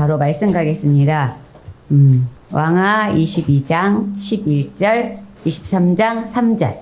바로 말씀 가겠습니다. 왕하 22장 11절 23장 3절.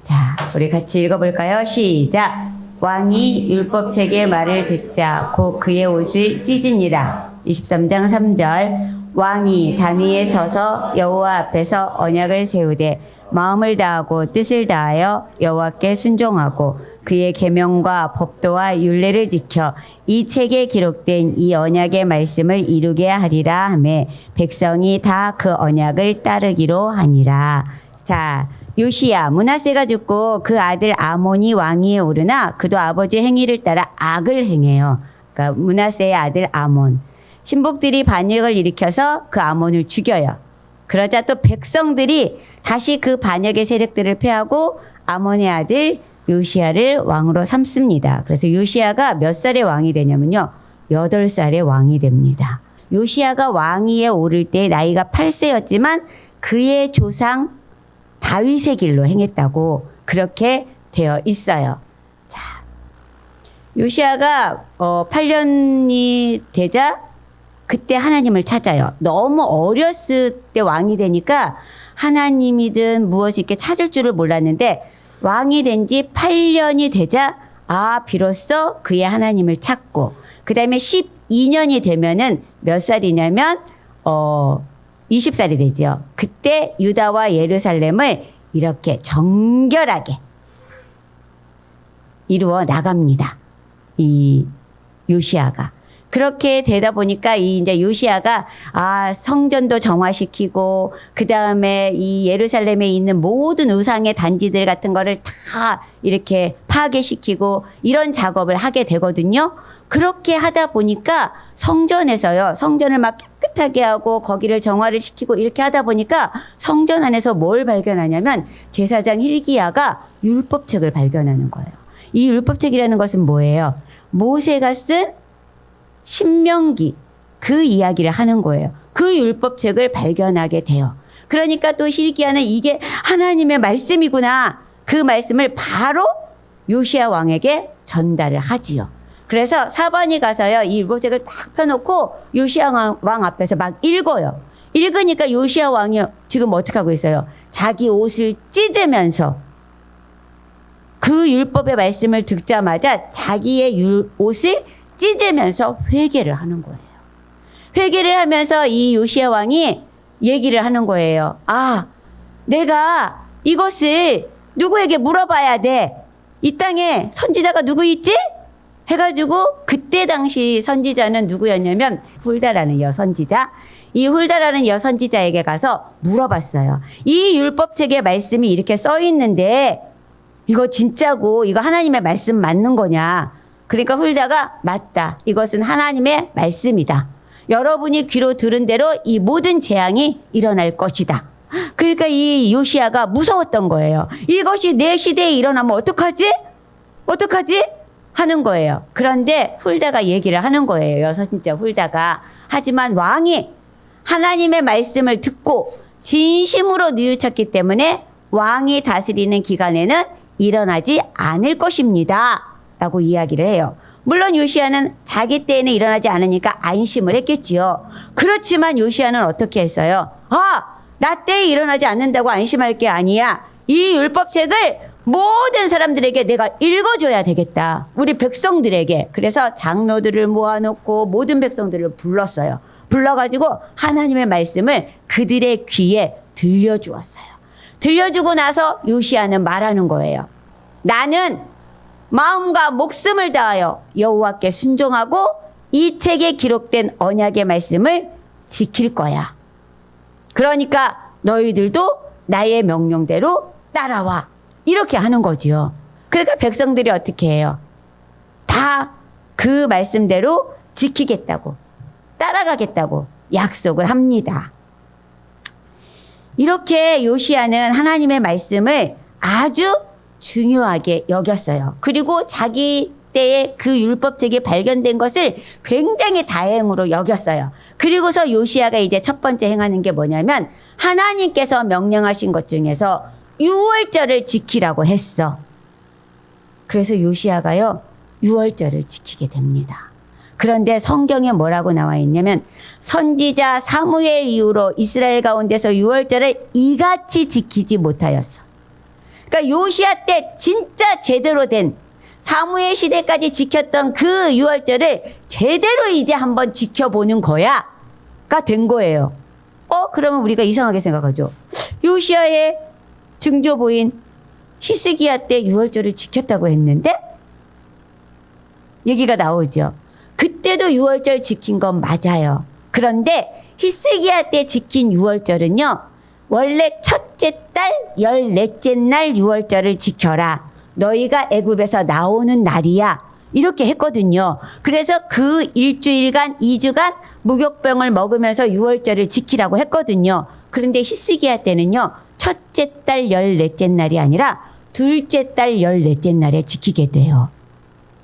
자, 우리 같이 읽어볼까요? 시작. 왕이 율법책의 말을 듣자 곧 그의 옷을 찢으니라. 23장 3절. 왕이 단 위에 서서 여호와 앞에서 언약을 세우되 마음을 다하고 뜻을 다하여 여호와께 순종하고 그의 계명과 법도와 율례를 지켜 이 책에 기록된 이 언약의 말씀을 이루게 하리라 하매 백성이 다 그 언약을 따르기로 하니라. 자, 요시야, 므낫세가 죽고 그 아들 아몬이 왕위에 오르나 그도 아버지 행위를 따라 악을 행해요. 그러니까 므낫세의 아들 아몬. 신복들이 반역을 일으켜서 그 아몬을 죽여요. 그러자 또 백성들이 다시 그 반역의 세력들을 패하고 아몬의 아들 요시야를 왕으로 삼습니다. 그래서 요시야가 몇 살의 왕이 되냐면요. 8살의 왕이 됩니다. 요시야가 왕위에 오를 때 나이가 8세였지만 그의 조상 다윗의 길로 행했다고 그렇게 되어 있어요. 자, 요시야가 8년이 되자 그때 하나님을 찾아요. 너무 어렸을 때 왕이 되니까 하나님이든 무엇이 이렇게 찾을 줄을 몰랐는데 왕이 된 지 8년이 되자 비로소 그의 하나님을 찾고 그 다음에 12년이 되면은 몇 살이냐면 20살이 되죠. 그때 유다와 예루살렘을 이렇게 정결하게 이루어 나갑니다. 이 요시야가. 그렇게 되다 보니까 이제 요시야가 성전도 정화시키고 그 다음에 이 예루살렘에 있는 모든 우상의 단지들 같은 거를 다 이렇게 파괴시키고 이런 작업을 하게 되거든요. 그렇게 하다 보니까 성전에서요. 성전을 막 깨끗하게 하고 거기를 정화를 시키고 이렇게 하다 보니까 성전 안에서 뭘 발견하냐면 제사장 hil기야가 율법책을 발견하는 거예요. 이 율법책이라는 것은 뭐예요? 모세가 쓴 신명기 그 이야기를 하는 거예요. 그 율법책을 발견하게 돼요. 그러니까 또 hil기야는 이게 하나님의 말씀이구나. 그 말씀을 바로 요시야 왕에게 전달을 하지요. 그래서 사반이 가서요. 이 율법책을 딱 펴놓고 요시야 왕 앞에서 막 읽어요. 읽으니까 요시야 왕이 지금 어떻게 하고 있어요? 자기 옷을 찢으면서 그 율법의 말씀을 듣자마자 자기의 옷을 찢으면서 회개를 하는 거예요. 회개를 하면서 이 요시야 왕이 얘기를 하는 거예요. 내가 이것을 누구에게 물어봐야 돼. 이 땅에 선지자가 누구 있지? 해가지고 그때 당시 선지자는 누구였냐면 훌다라는 여선지자. 이 훌다라는 여선지자에게 가서 물어봤어요. 이 율법책의 말씀이 이렇게 써 있는데 이거 진짜고 이거 하나님의 말씀 맞는 거냐? 그러니까 훌다가 맞다. 이것은 하나님의 말씀이다. 여러분이 귀로 들은 대로 이 모든 재앙이 일어날 것이다. 그러니까 이 요시야가 무서웠던 거예요. 이것이 내 시대에 일어나면 어떡하지? 어떡하지? 하는 거예요. 그런데 훌다가 얘기를 하는 거예요. 여선지자 훌다가. 하지만 왕이 하나님의 말씀을 듣고 진심으로 뉘우쳤기 때문에 왕이 다스리는 기간에는 일어나지 않을 것입니다. 라고 이야기를 해요. 물론 요시야는 자기 때에는 일어나지 않으니까 안심을 했겠지요. 그렇지만 요시야는 어떻게 했어요? 나 때에 일어나지 않는다고 안심할 게 아니야. 이 율법책을 모든 사람들에게 내가 읽어줘야 되겠다. 우리 백성들에게. 그래서 장로들을 모아놓고 모든 백성들을 불렀어요. 불러가지고 하나님의 말씀을 그들의 귀에 들려주었어요. 들려주고 나서 요시야는 말하는 거예요. 나는 마음과 목숨을 다하여 여호와께 순종하고 이 책에 기록된 언약의 말씀을 지킬 거야. 그러니까 너희들도 나의 명령대로 따라와. 이렇게 하는 거지요. 그러니까 백성들이 어떻게 해요? 다 그 말씀대로 지키겠다고, 따라가겠다고 약속을 합니다. 이렇게 요시야는 하나님의 말씀을 아주 중요하게 여겼어요. 그리고 자기 때에 그 율법책이 발견된 것을 굉장히 다행으로 여겼어요. 그리고서 요시야가 이제 첫 번째 행하는 게 뭐냐면 하나님께서 명령하신 것 중에서 유월절을 지키라고 했어. 그래서 요시야가요 6월절을 지키게 됩니다. 그런데 성경에 뭐라고 나와 있냐면 선지자 사무엘 이후로 이스라엘 가운데서 유월절을 이같이 지키지 못하였어. 그러니까 요시야 때 진짜 제대로 된 사무엘 시대까지 지켰던 그 유월절을 제대로 이제 한번 지켜보는 거야가 된 거예요. 그러면 우리가 이상하게 생각하죠. 요시야의 증조부인 히스기야 때 유월절을 지켰다고 했는데 얘기가 나오죠. 그때도 유월절 지킨 건 맞아요. 그런데 히스기야 때 지킨 유월절은요. 원래 첫째 달 14째 날 유월절을 지켜라. 너희가 애굽에서 나오는 날이야. 이렇게 했거든요. 그래서 그 일주일간 2주간 무교병을 먹으면서 유월절을 지키라고 했거든요. 그런데 히스기야 때는요. 첫째 달 14째 날이 아니라 둘째 달 14째 날에 지키게 돼요.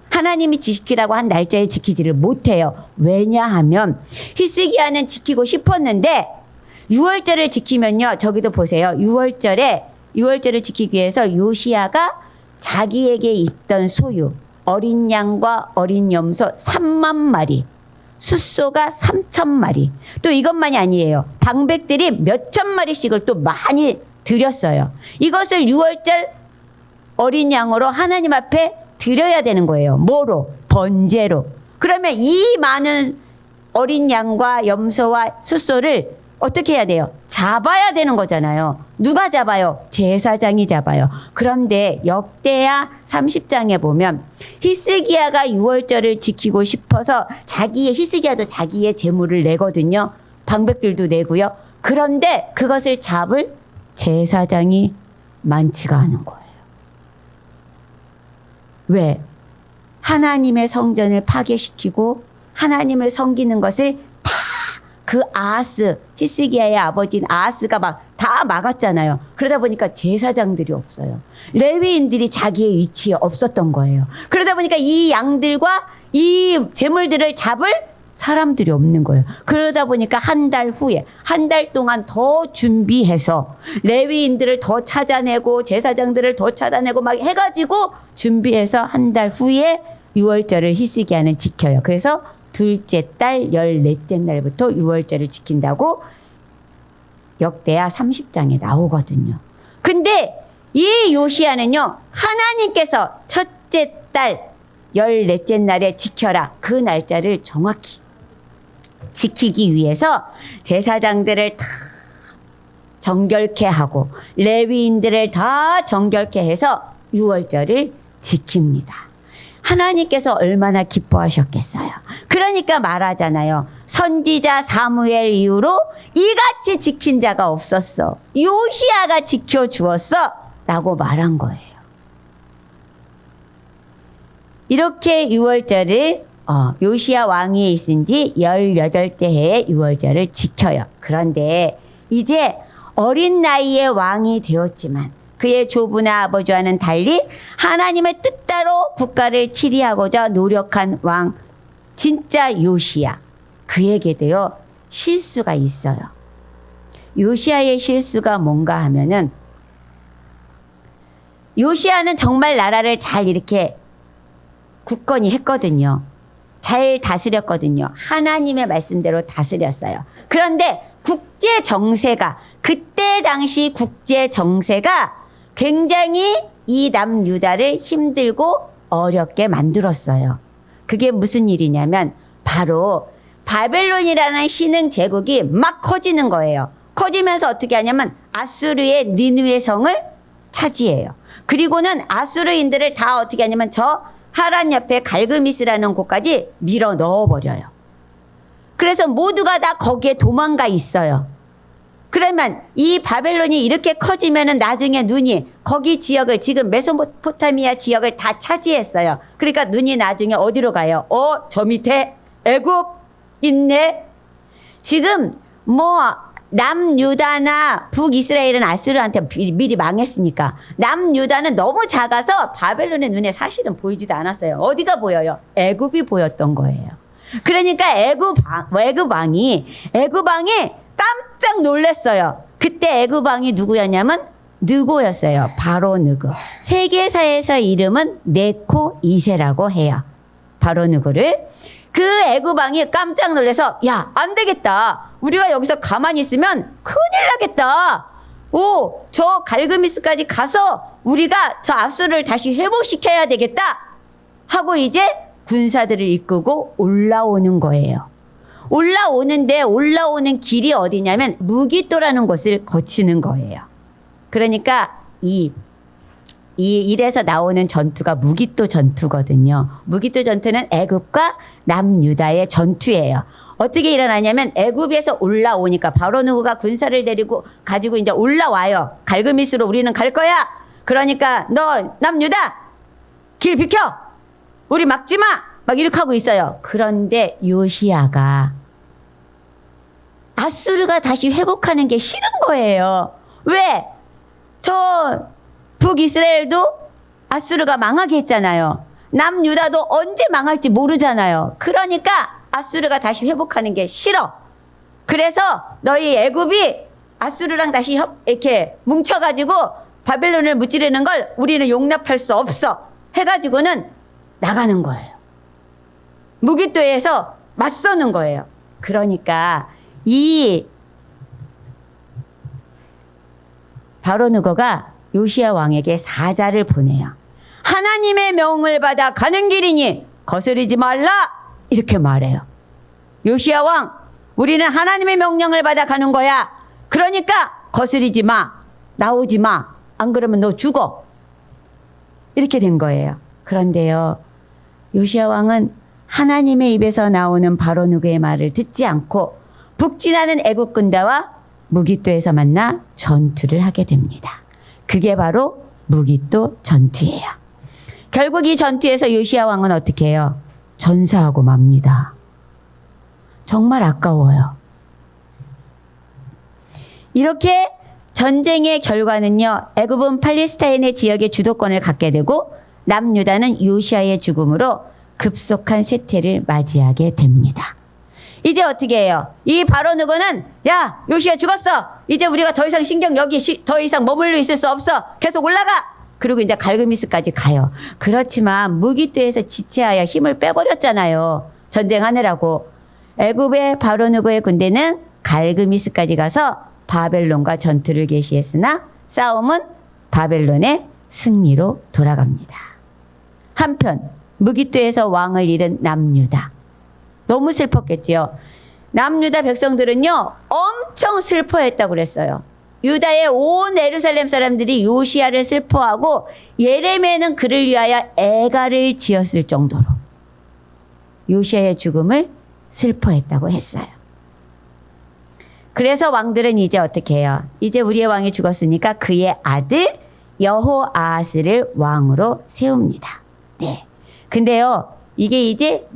하나님이 지키라고 한 날짜에 지키지를 못해요. 왜냐하면 히스기야는 지키고 싶었는데 유월절을 지키면요. 저기도 보세요. 유월절을 지키기 위해서 요시야가 자기에게 있던 소유 어린 양과 어린 염소 3만 마리 숫소가 3천 마리 또 이것만이 아니에요. 방백들이 몇천 마리씩을 또 많이 드렸어요. 이것을 유월절 어린 양으로 하나님 앞에 드려야 되는 거예요. 뭐로? 번제로. 그러면 이 많은 어린 양과 염소와 숫소를 어떻게 해야 돼요? 잡아야 되는 거잖아요. 누가 잡아요? 제사장이 잡아요. 그런데 역대하 30장에 보면 히스기야가 유월절을 지키고 싶어서 히스기야도 자기의 재물을 내거든요. 방백들도 내고요. 그런데 그것을 잡을 제사장이 많지가 않은 거예요. 왜? 하나님의 성전을 파괴시키고 하나님을 섬기는 것을 다 그 히스기야의 아버지인 아하스가 다 막았잖아요. 그러다 보니까 제사장들이 없어요. 레위인들이 자기의 위치에 없었던 거예요. 그러다 보니까 이 양들과 이 재물들을 잡을 사람들이 없는 거예요. 그러다 보니까 한 달 동안 더 준비해서 레위인들을 더 찾아내고 제사장들을 더 찾아내고 막 해가지고 준비해서 한 달 후에 유월절을 히스기야는 지켜요. 그래서 둘째 달 14째 날부터 유월절을 지킨다고 역대하 30장에 나오거든요. 근데 이 요시야는요. 하나님께서 첫째 달 14째 날에 지켜라. 그 날짜를 정확히 지키기 위해서 제사장들을 다 정결케 하고 레위인들을 다 정결케 해서 유월절을 지킵니다. 하나님께서 얼마나 기뻐하셨겠어요. 그러니까 말하잖아요. 선지자 사무엘 이후로 이같이 지킨 자가 없었어. 요시야가 지켜주었어. 라고 말한 거예요. 이렇게 유월절을 요시야 왕이 있은 지 18대 해에 유월절을 지켜요. 그런데 이제 어린 나이에 왕이 되었지만 그의 조부나 아버지와는 달리 하나님의 뜻대로 국가를 치리하고자 노력한 왕 진짜 요시야. 그에게도요 실수가 있어요. 요시야의 실수가 뭔가 하면은 요시야는 정말 나라를 잘 이렇게 굳건히 했거든요. 잘 다스렸거든요. 하나님의 말씀대로 다스렸어요. 그런데 그때 당시 국제 정세가 굉장히 이 남유다를 힘들고 어렵게 만들었어요. 그게 무슨 일이냐면 바로 바벨론이라는 신흥 제국이 막 커지는 거예요. 커지면서 어떻게 하냐면 아수르의 니느웨 성을 차지해요. 그리고는 아수르인들을 다 어떻게 하냐면 저 하란 옆에 갈그미스라는 곳까지 밀어 넣어버려요. 그래서 모두가 다 거기에 도망가 있어요. 그러면 이 바벨론이 이렇게 커지면은 나중에 눈이 거기 지역을 지금 메소포타미아 지역을 다 차지했어요. 그러니까 눈이 나중에 어디로 가요? 저 밑에 애굽 있네. 지금 남유다나 북이스라엘은 아수르한테 미리 망했으니까 남유다는 너무 작아서 바벨론의 눈에 사실은 보이지도 않았어요. 어디가 보여요? 애굽이 보였던 거예요. 그러니까 애굽 왕이 깜짝 놀랐어요. 그때 애굽 왕이 누구였냐면 느고였어요. 바로 느고. 세계사에서 이름은 네코 2세라고 해요. 바로 느고를. 그 애굽 왕이 깜짝 놀라서 야, 안 되겠다. 우리가 여기서 가만히 있으면 큰일 나겠다. 오, 저 갈그미스까지 가서 우리가 저 아수르를 다시 회복시켜야 되겠다. 하고 이제 군사들을 이끌고 올라오는 거예요. 올라오는데 올라오는 길이 어디냐면 무기또라는 곳을 거치는 거예요. 그러니까 이 일에서 나오는 전투가 무기또 전투거든요. 무기또 전투는 애굽과 남유다의 전투예요. 어떻게 일어나냐면 애굽에서 올라오니까 바로 누구가 군사를 데리고 가지고 이제 올라와요. 갈그미스로 우리는 갈 거야. 그러니까 너 남유다 길 비켜. 우리 막지 마. 막 이렇게 하고 있어요. 그런데 요시야가 아수르가 다시 회복하는 게 싫은 거예요. 왜? 저 북이스라엘도 아수르가 망하게 했잖아요. 남유다도 언제 망할지 모르잖아요. 그러니까 아수르가 다시 회복하는 게 싫어. 그래서 너희 애굽이 아수르랑 다시 이렇게 뭉쳐가지고 바벨론을 무찌르는 걸 우리는 용납할 수 없어. 해가지고는 나가는 거예요. 무기또에서 맞서는 거예요. 그러니까 이 바로 느고가 요시야 왕에게 사자를 보내요. 하나님의 명을 받아 가는 길이니 거스르지 말라. 이렇게 말해요. 요시야 왕, 우리는 하나님의 명령을 받아 가는 거야. 그러니까 거스르지 마. 나오지 마. 안 그러면 너 죽어. 이렇게 된 거예요. 그런데요, 요시야 왕은 하나님의 입에서 나오는 바로 누구의 말을 듣지 않고 북진하는 애국 군대와 무기또에서 만나 전투를 하게 됩니다. 그게 바로 무기또 전투예요. 결국 이 전투에서 요시야 왕은 어떻게 해요? 전사하고 맙니다. 정말 아까워요. 이렇게 전쟁의 결과는요, 애굽은 팔레스타인의 지역의 주도권을 갖게 되고 남유다는 요시야의 죽음으로 급속한 쇠퇴를 맞이하게 됩니다. 이제 어떻게 해요? 이 바로 누구는 야, 요시야 죽었어. 이제 우리가 더 이상 신경 여기 더 이상 머물러 있을 수 없어. 계속 올라가. 그리고 이제 갈그미스까지 가요. 그렇지만 무기또에서 지체하여 힘을 빼버렸잖아요. 전쟁하느라고. 애굽의 바로 누구의 군대는 갈그미스까지 가서 바벨론과 전투를 개시했으나 싸움은 바벨론의 승리로 돌아갑니다. 한편 무기또에서 왕을 잃은 남유다. 너무 슬펐겠지요. 남유다 백성들은요, 엄청 슬퍼했다고 그랬어요. 유다의 온 예루살렘 사람들이 요시야를 슬퍼하고 예레미야는 그를 위하여 애가를 지었을 정도로 요시야의 죽음을 슬퍼했다고 했어요. 그래서 왕들은 이제 어떻게 해요? 이제 우리의 왕이 죽었으니까 그의 아들 여호아하스를 왕으로 세웁니다. 네. 근데요, 이게 이제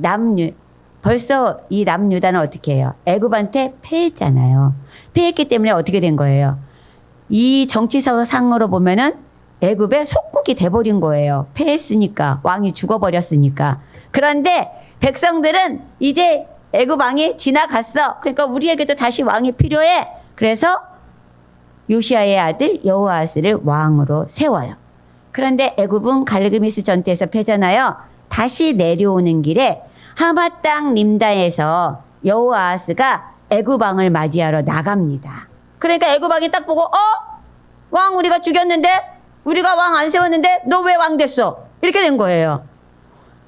벌써 이 남유다는 어떻게 해요? 애굽한테 패했잖아요. 패했기 때문에 어떻게 된 거예요? 이 정치상으로 보면은 애굽의 속국이 돼버린 거예요. 패했으니까, 왕이 죽어버렸으니까. 그런데 백성들은 이제 애굽 왕이 지나갔어. 그러니까 우리에게도 다시 왕이 필요해. 그래서 요시야의 아들 여호아스를 왕으로 세워요. 그런데 애굽은 갈그미스 전투에서 패잖아요. 다시 내려오는 길에 하마 땅 림다에서 여호아스가 애굽 왕을 맞이하러 나갑니다. 그러니까 애굽 왕이 딱 보고 왕 우리가 죽였는데? 우리가 왕 안 세웠는데? 너 왜 왕 됐어? 이렇게 된 거예요.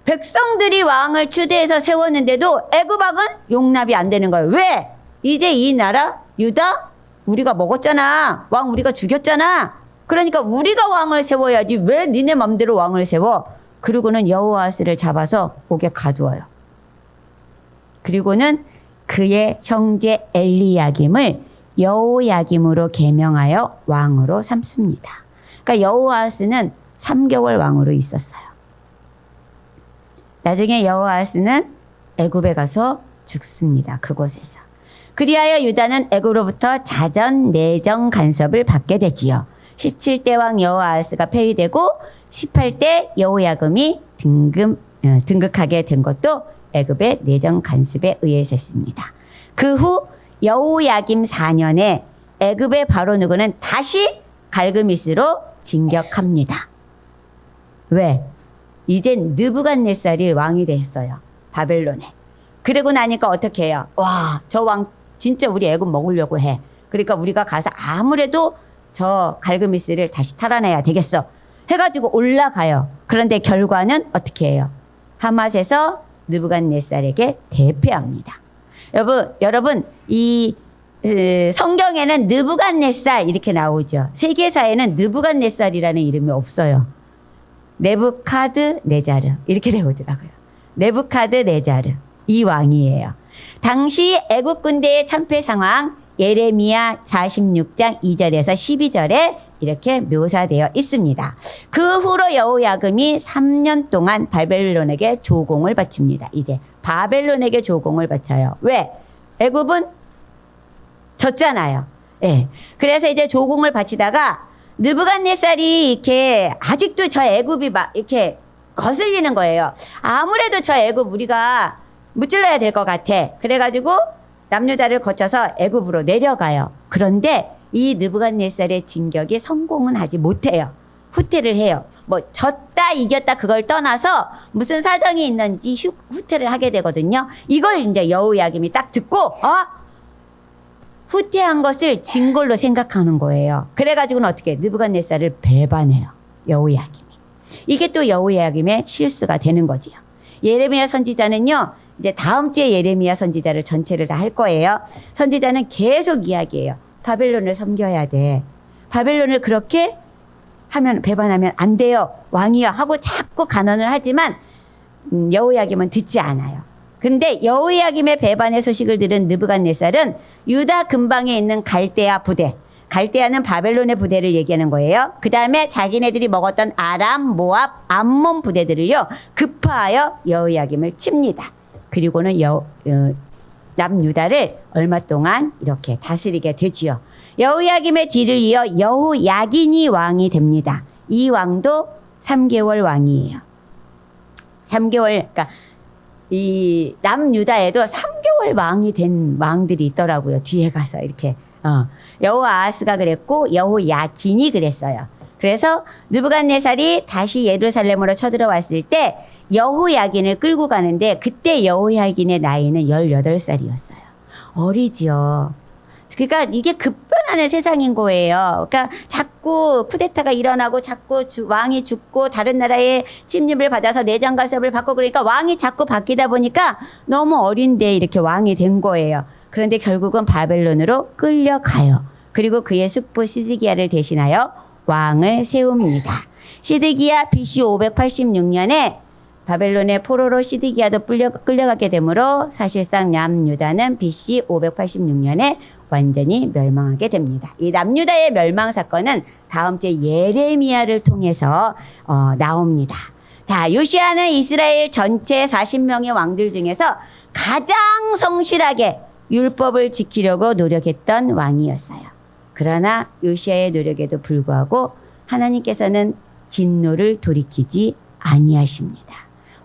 백성들이 왕을 추대해서 세웠는데도 애굽 왕은 용납이 안 되는 거예요. 왜? 이제 이 나라 유다 우리가 먹었잖아. 왕 우리가 죽였잖아. 그러니까 우리가 왕을 세워야지 왜 니네 맘대로 왕을 세워? 그리고는 여호아스를 잡아서 옥에 가두어요. 그리고는 그의 형제 엘리야김을 여호야김으로 계명하여 왕으로 삼습니다. 그러니까 여호아스는 3개월 왕으로 있었어요. 나중에 여호아스는 애굽에 가서 죽습니다. 그곳에서. 그리하여 유다는 애굽으로부터 자전 내정 간섭을 받게 되지요. 17대 왕 여호아스가 폐위되고 18대 여호야김이 등극하게 된 것도 애굽의 내정 간섭에 의해서였습니다. 그 후 여호야김 4년에 애굽의 바로 누구는 다시 갈그미스로 진격합니다. 왜? 이젠 느부갓네살이 왕이 됐어요. 바벨론에. 그러고 나니까 어떻게 해요? 와, 저 왕 진짜 우리 애굽 먹으려고 해. 그러니까 우리가 가서 아무래도 저 갈그미스를 다시 탈환해야 되겠어. 해가지고 올라가요. 그런데 결과는 어떻게 해요? 하맛에서 느부갓네살에게 대패합니다. 여러분 이 성경에는 느부갓네살 이렇게 나오죠. 세계사에는 느부갓네살이라는 이름이 없어요. 네부카드네자르 이렇게 나오더라고요. 네부카드네자르 이 왕이에요. 당시 애국 군대의 참패 상황 예레미야 46장 2절에서 12절에 이렇게 묘사되어 있습니다. 그 후로 여호야김이 3년 동안 바벨론에게 조공을 바칩니다. 이제 바벨론에게 조공을 바쳐요. 왜? 애굽은 졌잖아요. 예. 그래서 이제 조공을 바치다가 느부갓네살이 이렇게 아직도 저 애굽이 막 이렇게 거슬리는 거예요. 아무래도 저 애굽 우리가 무찔러야 될 것 같아. 그래가지고 남유다를 거쳐서 애굽으로 내려가요. 그런데 이 느부갓네살의 진격이 성공은 하지 못해요. 후퇴를 해요. 뭐 졌다 이겼다 그걸 떠나서 무슨 사정이 있는지 후퇴를 하게 되거든요. 이걸 이제 여호야김이 딱 듣고 후퇴한 것을 진 걸로 생각하는 거예요. 그래가지고는 어떻게 느부갓네살을 배반해요. 여호야김이. 이게 또 여호야김의 실수가 되는 거지요. 예레미야 선지자는요. 이제 다음 주에 예레미야 선지자를 전체를 다 할 거예요. 선지자는 계속 이야기해요. 바벨론을 섬겨야 돼. 바벨론을 그렇게 하면 배반하면 안 돼요. 왕이여 하고 자꾸 간언을 하지만 여호야김은 듣지 않아요. 근데 여호야김의 배반의 소식을 들은 느부갓네살은 유다 근방에 있는 갈대아 부대, 갈대아는 바벨론의 부대를 얘기하는 거예요. 그 다음에 자기네들이 먹었던 아람, 모압, 암몬 부대들을요 급파하여 여호야김을 칩니다. 그리고는 남유다를 얼마 동안 이렇게 다스리게 되지요. 여호야김의 뒤를 이어 여호야긴이 왕이 됩니다. 이 왕도 3개월 왕이에요. 3개월, 그러니까 이 남유다에도 3개월 왕이 된 왕들이 있더라고요. 뒤에 가서 이렇게 여호아하스가 그랬고 여호야긴이 그랬어요. 그래서 느부갓네살이 다시 예루살렘으로 쳐들어왔을 때 여호야긴을 끌고 가는데 그때 여호야긴의 나이는 18살이었어요. 어리지요. 그러니까 이게 급변하는 세상인 거예요. 그러니까 자꾸 쿠데타가 일어나고 자꾸 왕이 죽고 다른 나라의 침입을 받아서 내장가섭을 받고 그러니까 왕이 자꾸 바뀌다 보니까 너무 어린데 이렇게 왕이 된 거예요. 그런데 결국은 바벨론으로 끌려가요. 그리고 그의 숙부 시드기야를 대신하여 왕을 세웁니다. 시드기야 BC 586년에 바벨론의 포로로 시드기야도 끌려가게 되므로 사실상 남유다는 BC 586년에 완전히 멸망하게 됩니다. 이 남유다의 멸망 사건은 다음 주에 예레미야를 통해서 나옵니다. 자, 요시야는 이스라엘 전체 40명의 왕들 중에서 가장 성실하게 율법을 지키려고 노력했던 왕이었어요. 그러나 요시야의 노력에도 불구하고 하나님께서는 진노를 돌이키지 아니하십니다.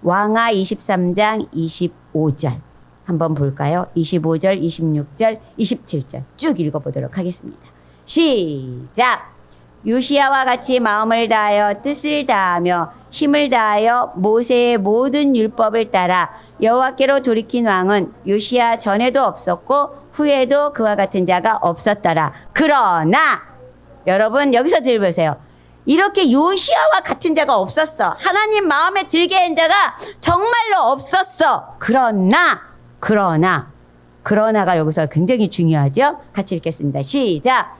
왕하 23장 25절 한번 볼까요? 25절, 26절, 27절 쭉 읽어보도록 하겠습니다. 시작! 요시야와 같이 마음을 다하여 뜻을 다하며 힘을 다하여 모세의 모든 율법을 따라 여호와께로 돌이킨 왕은 요시야 전에도 없었고 후에도 그와 같은 자가 없었더라. 그러나 여러분 여기서 들으세요. 이렇게 요시야와 같은 자가 없었어. 하나님 마음에 들게 한 자가 정말로 없었어. 그러나가 여기서 굉장히 중요하죠. 같이 읽겠습니다. 시작.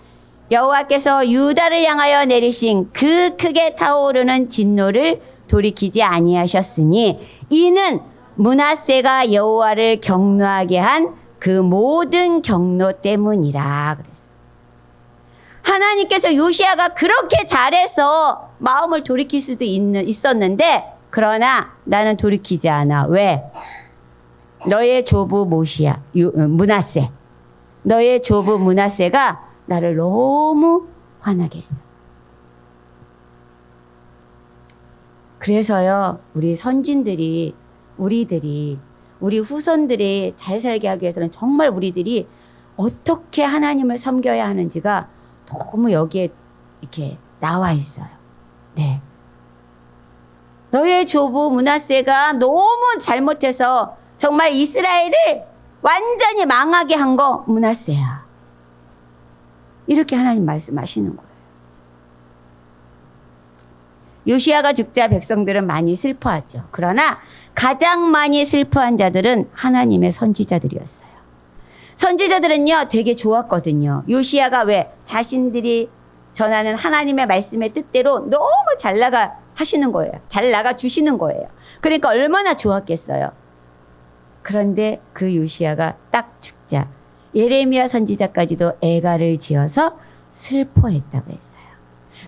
여호와께서 유다를 향하여 내리신 그 크게 타오르는 진노를 돌이키지 아니하셨으니 이는 므낫세가 여호와를 경노하게 한 그 모든 경노 때문이라 그랬어요. 하나님께서 요시야가 그렇게 잘해서 마음을 돌이킬 수도 있었는데 그러나 나는 돌이키지 않아. 왜? 너의 조부 므낫세. 너의 조부 므낫세가 나를 너무 화나게 했어. 그래서요, 우리 선진들이, 우리 후손들이 잘 살게 하기 위해서는 정말 우리들이 어떻게 하나님을 섬겨야 하는지가 너무 여기에 이렇게 나와 있어요. 네. 너의 조부 므낫세가 너무 잘못해서 정말 이스라엘을 완전히 망하게 한 거 므낫세야. 이렇게 하나님 말씀하시는 거예요. 요시야가 죽자 백성들은 많이 슬퍼하죠. 그러나 가장 많이 슬퍼한 자들은 하나님의 선지자들이었어요. 선지자들은요 되게 좋았거든요. 요시야가 왜 자신들이 전하는 하나님의 말씀의 뜻대로 너무 잘 나가 하시는 거예요. 잘 나가 주시는 거예요. 그러니까 얼마나 좋았겠어요. 그런데 그 요시야가 딱 죽자 예레미야 선지자까지도 애가를 지어서 슬퍼했다고 했어요.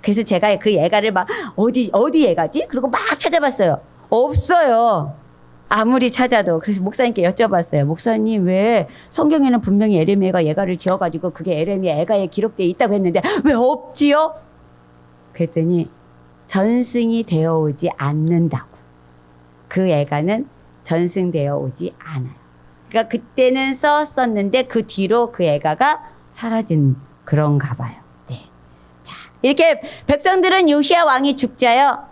그래서 제가 그 애가를 막 어디 애가지? 그리고 막 찾아봤어요. 없어요. 아무리 찾아도. 그래서 목사님께 여쭤봤어요. 목사님 왜 성경에는 분명히 예레미야가 애가를 지어가지고 그게 예레미야 애가에 기록되어 있다고 했는데 왜 없지요? 그랬더니 전승이 되어 오지 않는다고. 그 애가는 전승되어 오지 않아요. 그러니까 그때는 썼었는데 그 뒤로 그 애가가 사라진 그런가 봐요. 네. 자, 이렇게 백성들은 요시야 왕이 죽자요.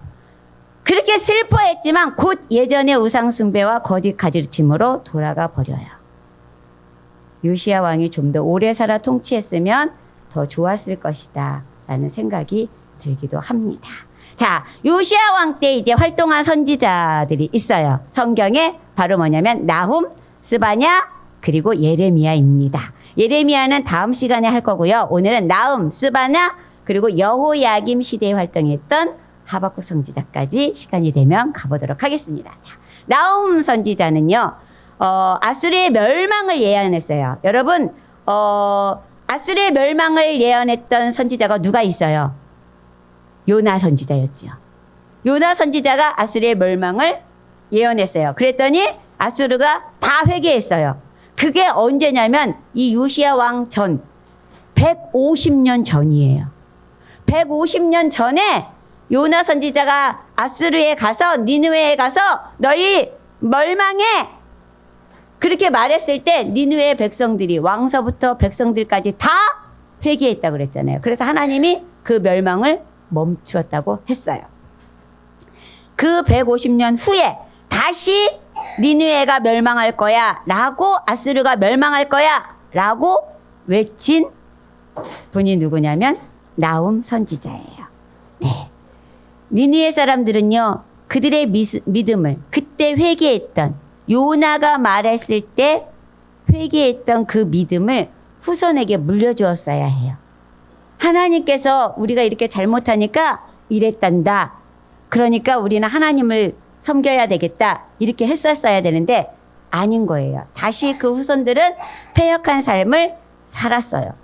그렇게 슬퍼했지만 곧 예전의 우상 숭배와 거짓 가르침으로 돌아가 버려요. 요시야 왕이 좀 더 오래 살아 통치했으면 더 좋았을 것이다 라는 생각이 들기도 합니다. 자, 요시야 왕 때 이제 활동한 선지자들이 있어요. 성경에 바로 뭐냐면 나훔, 스바냐, 그리고 예레미야입니다. 예레미야는 다음 시간에 할 거고요. 오늘은 나훔, 스바냐, 그리고 여호야김 시대에 활동했던 하박국 선지자까지 시간이 되면 가보도록 하겠습니다. 자, 나훔 선지자는요, 아수르의 멸망을 예언했어요. 여러분, 아수르의 멸망을 예언했던 선지자가 누가 있어요? 요나 선지자였죠. 요나 선지자가 아수르의 멸망을 예언했어요. 그랬더니 아수르가 다 회개했어요. 그게 언제냐면 이 요시야 왕 전 150년 전이에요. 150년 전에 요나 선지자가 아수르에 가서 니느웨에 가서 너희 멸망해 그렇게 말했을 때 니느웨 백성들이 왕서부터 백성들까지 다 회개했다고 그랬잖아요. 그래서 하나님이 그 멸망을 멈추었다고 했어요. 그 150년 후에 다시 니느웨가 멸망할 거야 라고 아수르가 멸망할 거야 라고 외친 분이 누구냐면 나훔 선지자예요. 네. 니느웨 사람들은요 그들의 믿음을 그때 회개했던 요나가 말했을 때 회개했던 그 믿음을 후손에게 물려주었어야 해요. 하나님께서 우리가 이렇게 잘못하니까 이랬단다. 그러니까 우리는 하나님을 섬겨야 되겠다. 이렇게 했었어야 되는데 아닌 거예요. 다시 그 후손들은 패역한 삶을 살았어요.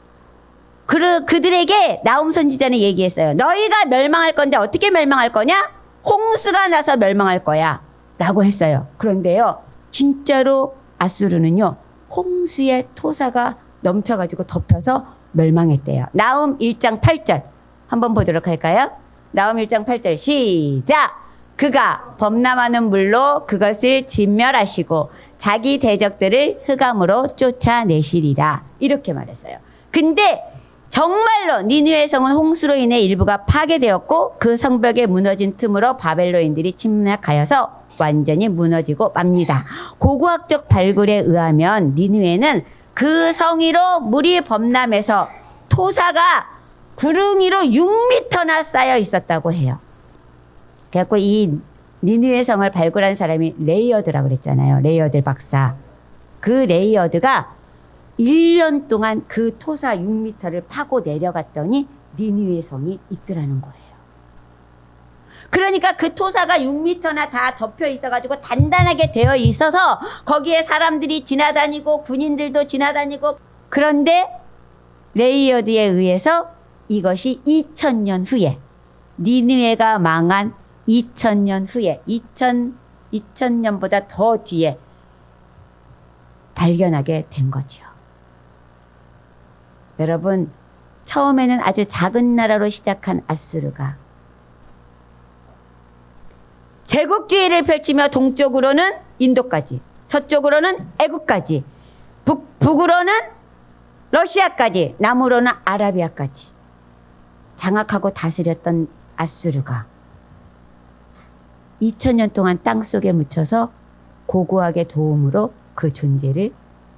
그들에게 나훔 선지자는 얘기했어요. 너희가 멸망할 건데 어떻게 멸망할 거냐? 홍수가 나서 멸망할 거야. 라고 했어요. 그런데요. 진짜로 아수르는요. 홍수의 토사가 넘쳐가지고 덮여서 멸망했대요. 나훔 1장 8절 한번 보도록 할까요? 나훔 1장 8절 시작! 그가 범람하는 물로 그것을 진멸하시고 자기 대적들을 흑암으로 쫓아내시리라. 이렇게 말했어요. 근데 정말로 니느웨 성은 홍수로 인해 일부가 파괴되었고 그 성벽에 무너진 틈으로 바벨론인들이 침략하여서 완전히 무너지고 맙니다. 고고학적 발굴에 의하면 니느웨는 그 성위로 물이 범람해서 토사가 구릉이로 6m나 쌓여 있었다고 해요. 그래갖고 이 니느웨 성을 발굴한 사람이 레이어드라고 그랬잖아요. 레이어드 박사. 그 레이어드가 1년 동안 그 토사 6m를 파고 내려갔더니 니느웨 성이 있더라는 거예요. 그러니까 그 토사가 6m나 다 덮여 있어가지고 단단하게 되어 있어서 거기에 사람들이 지나다니고 군인들도 지나다니고 그런데 레이어드에 의해서 이것이 2000년 후에 니느웨가 망한 2000년 후에 2000년보다 더 뒤에 발견하게 된 거죠. 여러분 처음에는 아주 작은 나라로 시작한 아수르가 제국주의를 펼치며 동쪽으로는 인도까지 서쪽으로는 애국까지 북으로는 러시아까지 남으로는 아라비아까지 장악하고 다스렸던 아수르가 2000년 동안 땅속에 묻혀서 고고하게 도움으로 그 존재를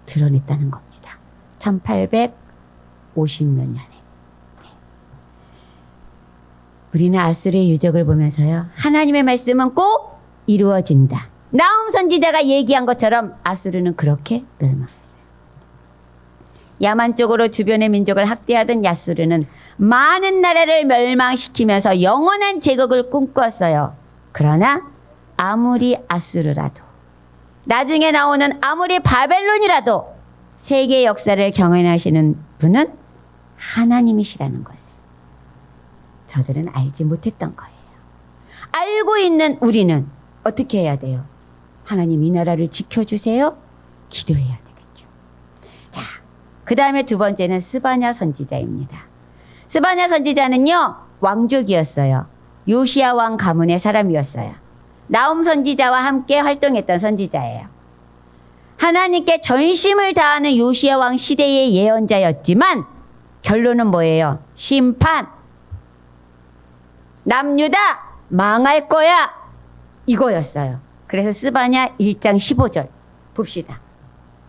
드러냈다는 겁니다. 1850몇 년에. 우리는 아수르의 유적을 보면서요, 하나님의 말씀은 꼭 이루어진다. 나훔 선지자가 얘기한 것처럼 아수르는 그렇게 멸망했어요. 야만적으로 주변의 민족을 학대하던 야수르는 많은 나라를 멸망시키면서 영원한 제국을 꿈꿨어요. 그러나 아무리 아수르라도, 나중에 나오는 아무리 바벨론이라도 세계 역사를 경영하시는 분은 하나님이시라는 것을 저들은 알지 못했던 거예요. 알고 있는 우리는 어떻게 해야 돼요? 하나님 이 나라를 지켜주세요. 기도해야 되겠죠. 자, 그 다음에 두 번째는 스바냐 선지자입니다. 스바냐 선지자는요, 왕족이었어요. 요시야 왕 가문의 사람이었어요. 나훔 선지자와 함께 활동했던 선지자예요. 하나님께 전심을 다하는 요시야 왕 시대의 예언자였지만 결론은 뭐예요? 심판. 남유다 망할 거야. 이거였어요. 그래서 스바냐 1장 15절 봅시다.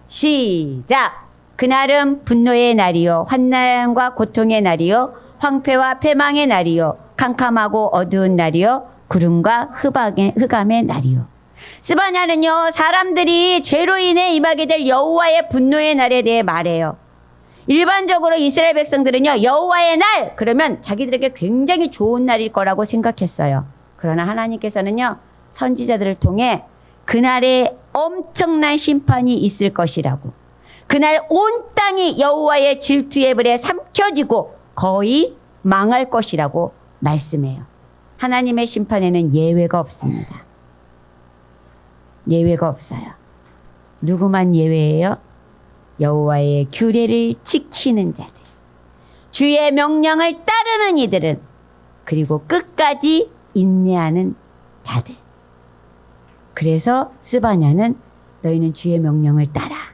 시작. 그날은 분노의 날이요, 환난과 고통의 날이요, 황폐와 패망의 날이요, 캄캄하고 어두운 날이요, 구름과 흑암의 날이요. 스바냐는요, 사람들이 죄로 인해 임하게 될 여호와의 분노의 날에 대해 말해요. 일반적으로 이스라엘 백성들은요, 여호와의 날 그러면 자기들에게 굉장히 좋은 날일 거라고 생각했어요. 그러나 하나님께서는요, 선지자들을 통해 그날에 엄청난 심판이 있을 것이라고, 그날 온 땅이 여호와의 질투의 불에 삼켜지고 거의 망할 것이라고 말씀해요. 하나님의 심판에는 예외가 없습니다. 예외가 없어요. 누구만 예외예요? 여호와의 규례를 지키는 자들, 주의 명령을 따르는 이들은, 그리고 끝까지 인내하는 자들. 그래서 스바냐는 너희는 주의 명령을 따라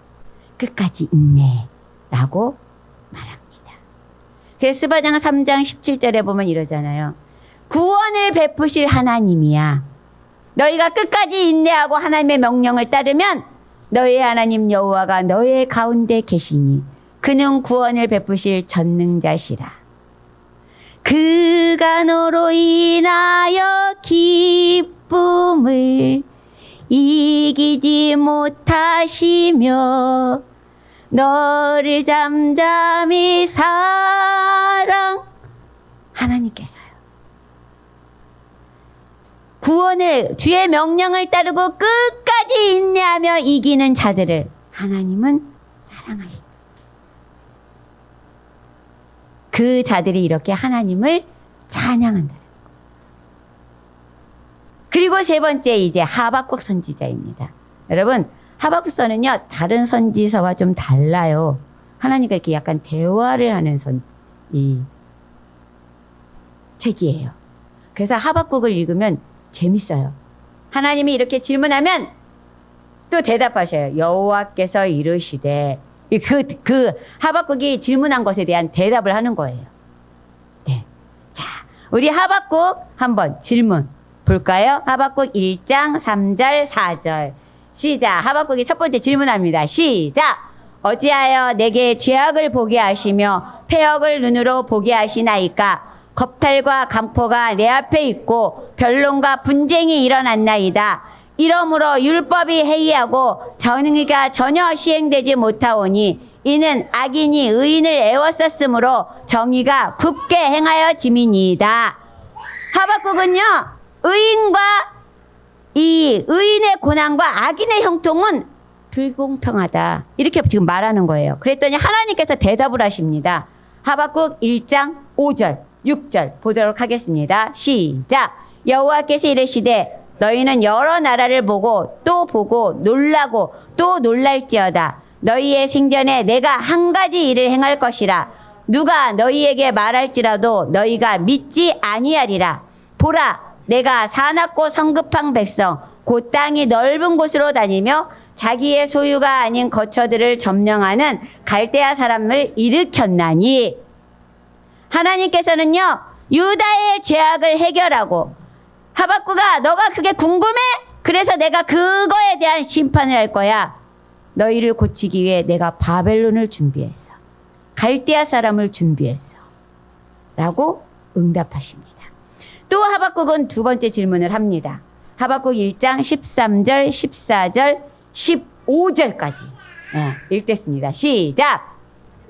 끝까지 인내라고 말합니다. 그래서 스바냐 3장 17절에 보면 이러잖아요. 구원을 베푸실 하나님이야. 너희가 끝까지 인내하고 하나님의 명령을 따르면 너희의 하나님 여호와가 너희의 가운데 계시니 그는 구원을 베푸실 전능자시라. 그가 너로 인하여 기쁨을 이기지 못하시며 너를 잠잠히 하나님께서요. 구원을, 주의 명령을 따르고 끝까지 인내하며 이기는 자들을 하나님은 사랑하신다. 그 자들이 이렇게 하나님을 찬양한다. 그리고 세 번째 이제 하박국 선지자입니다. 여러분, 하박국서는요, 다른 선지서와 좀 달라요. 하나님과 이렇게 약간 대화를 하는 이 책이에요. 그래서 하박국을 읽으면 재밌어요. 하나님이 이렇게 질문하면 또 대답하셔요. 여호와께서 이르시되, 그 하박국이 질문한 것에 대한 대답을 하는 거예요. 네. 자, 우리 하박국 한번 질문 볼까요? 하박국 1장 3절 4절 시작. 하박국이 첫 번째 질문합니다. 시작. 어찌하여 내게 죄악을 보게 하시며 패역을 눈으로 보게 하시나이까? 겁탈과 강포가 내 앞에 있고 변론과 분쟁이 일어났나이다. 이러므로 율법이 해이하고 정의가 전혀 시행되지 못하오니 이는 악인이 의인을 애워쌌으므로 정의가 굽게 행하여 짐이니이다. 하박국은요, 의인과 이 의인의 고난과 악인의 형통은 불공평하다. 이렇게 지금 말하는 거예요. 그랬더니 하나님께서 대답을 하십니다. 하박국 1장 5절, 6절 보도록 하겠습니다. 시작. 여호와께서 이르시되 너희는 여러 나라를 보고 놀라고 또 놀랄지어다. 너희의 생전에 내가 한 가지 일을 행할 것이라. 누가 너희에게 말할지라도 너희가 믿지 아니하리라. 보라, 내가 사납고 성급한 백성 곧 땅이 넓은 곳으로 다니며 자기의 소유가 아닌 거처들을 점령하는 갈대아 사람을 일으켰나니. 하나님께서는요, 유다의 죄악을 해결하고, 하박국아 너가 그게 궁금해? 그래서 내가 그거에 대한 심판을 할 거야. 너희를 고치기 위해 내가 바벨론을 준비했어. 갈대아 사람을 준비했어. 라고 응답하십니다. 또 하박국은 두 번째 질문을 합니다. 하박국 1장 13절, 14절, 15절까지 읽겠습니다. 시작!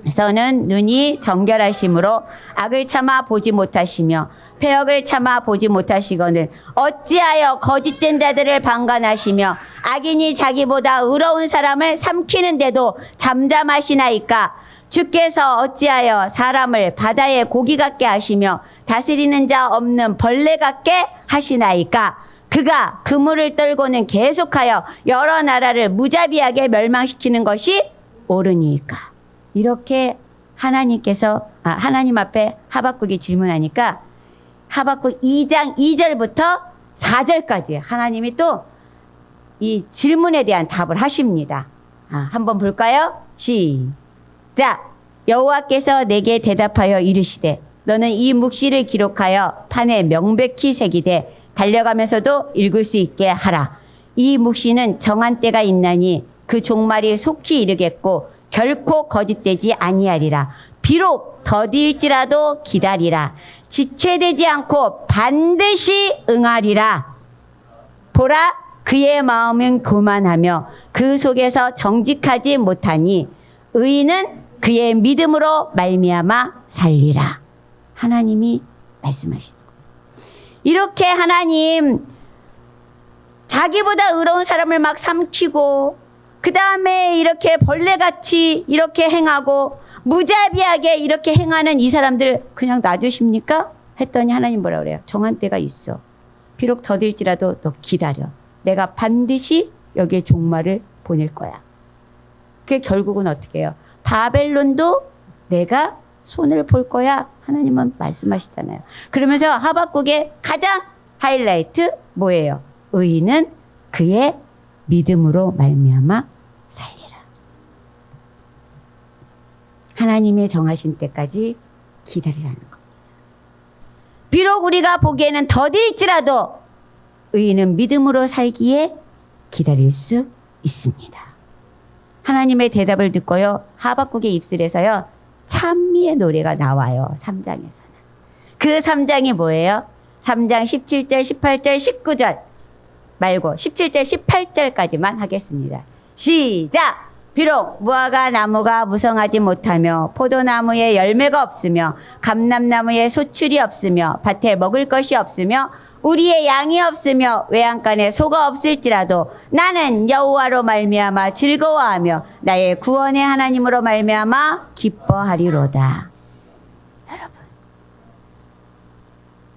서는 눈이 정결하심으로 악을 참아 보지 못하시며 패역을 참아 보지 못하시거늘 어찌하여 거짓된 자들을 방관하시며 악인이 자기보다 의로운 사람을 삼키는데도 잠잠하시나이까. 주께서 어찌하여 사람을 바다의 고기 같게 하시며 다스리는 자 없는 벌레 같게 하시나이까. 그가 그물을 떨고는 계속하여 여러 나라를 무자비하게 멸망시키는 것이 옳으니까. 이렇게 하나님 앞에 하박국이 질문하니까 하박국 2장 2절부터 4절까지 하나님이 또 이 질문에 대한 답을 하십니다. 한번 볼까요? 시작! 여호와께서 내게 대답하여 이르시되 너는 이 묵시를 기록하여 판에 명백히 새기되 달려가면서도 읽을 수 있게 하라. 이 묵시는 정한 때가 있나니 그 종말이 속히 이르겠고 결코 거짓되지 아니하리라. 비록 더딜지라도 기다리라. 지체되지 않고 반드시 응하리라. 보라, 그의 마음은 교만하며 그 속에서 정직하지 못하니 의인은 그의 믿음으로 말미암아 살리라. 하나님이 말씀하시는 거예요. 이렇게 하나님 자기보다 의로운 사람을 막 삼키고 그 다음에 이렇게 벌레같이 이렇게 행하고 무자비하게 이렇게 행하는 이 사람들 그냥 놔두십니까? 했더니 하나님 뭐라 그래요? 정한 때가 있어. 비록 더딜지라도 너 기다려. 내가 반드시 여기에 종말을 보낼 거야. 그게 결국은 어떻게 해요? 바벨론도 내가 손을 볼 거야. 하나님은 말씀하시잖아요. 그러면서 하박국의 가장 하이라이트 뭐예요? 의인은 그의 믿음으로 말미암아 살리라. 하나님의 정하신 때까지 기다리라는 겁니다. 비록 우리가 보기에는 더딜지라도 의인은 믿음으로 살기에 기다릴 수 있습니다. 하나님의 대답을 듣고요. 하박국의 입술에서요. 찬미의 노래가 나와요. 3장에서는. 그 3장이 뭐예요? 3장 17절, 18절, 19절 말고 17절, 18절까지만 하겠습니다. 시작! 비록 무화과 나무가 무성하지 못하며 포도나무에 열매가 없으며 감람나무에 소출이 없으며 밭에 먹을 것이 없으며 우리의 양이 없으며 외양간에 소가 없을지라도 나는 여호와로 말미암아 즐거워하며 나의 구원의 하나님으로 말미암아 기뻐하리로다. 여러분,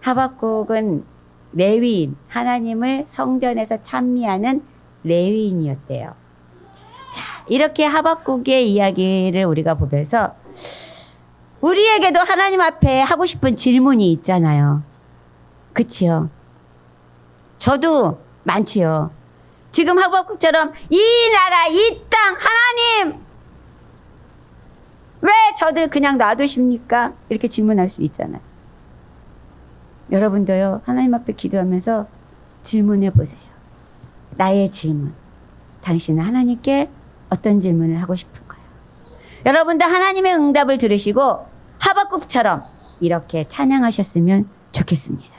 하박국은 레위인, 하나님을 성전에서 찬미하는 레위인이었대요. 자, 이렇게 하박국의 이야기를 우리가 보면서 우리에게도 하나님 앞에 하고 싶은 질문이 있잖아요. 그치요? 저도 많지요. 지금 하박국처럼 이 나라, 이 땅, 하나님! 왜 저들 그냥 놔두십니까? 이렇게 질문할 수 있잖아요. 여러분도요, 하나님 앞에 기도하면서 질문해 보세요. 나의 질문. 당신은 하나님께 어떤 질문을 하고 싶은가요? 여러분도 하나님의 응답을 들으시고 하박국처럼 이렇게 찬양하셨으면 좋겠습니다.